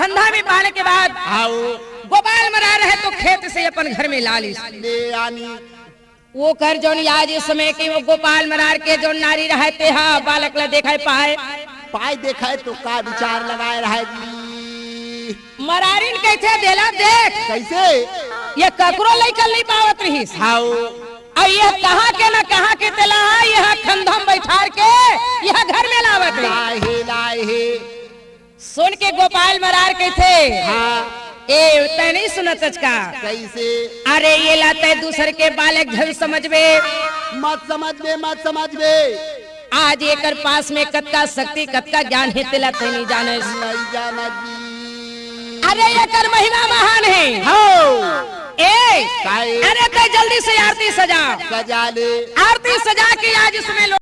खंधा में पाने के बाद आओ गोपाल मरा रहे तो खेत से अपन घर में लाली ले आनी वो कर जोन आज इस समय की वो गोपाल मरार के जो नारी रहते हा बालक ला देखा पाए पाए देखा तो का विचार लगाए रहे जी मरारिन कैसे देला देख कैसे ये ककरो लेकर नहीं पावत रही आओ और यह कहाँ के न कहाँ के तेला यह खंधम बैठार के यह घर में लावत रही लाए हे सुन के गोपाल मरार के थे हाँ ए तय नहीं सुनत का कैसे अरे ये लाते दूसरे के बालक धन समझबे मत समझ में आज एकर पास में कत्का शक्ति कत्का ज्ञान है तेला तय नहीं जाने नहीं जाना जी अरे एकर महिमा महान है हो ए काहे? अरे तय जल्दी से आरती सजा सजा ले आरती सजा के आज इसमें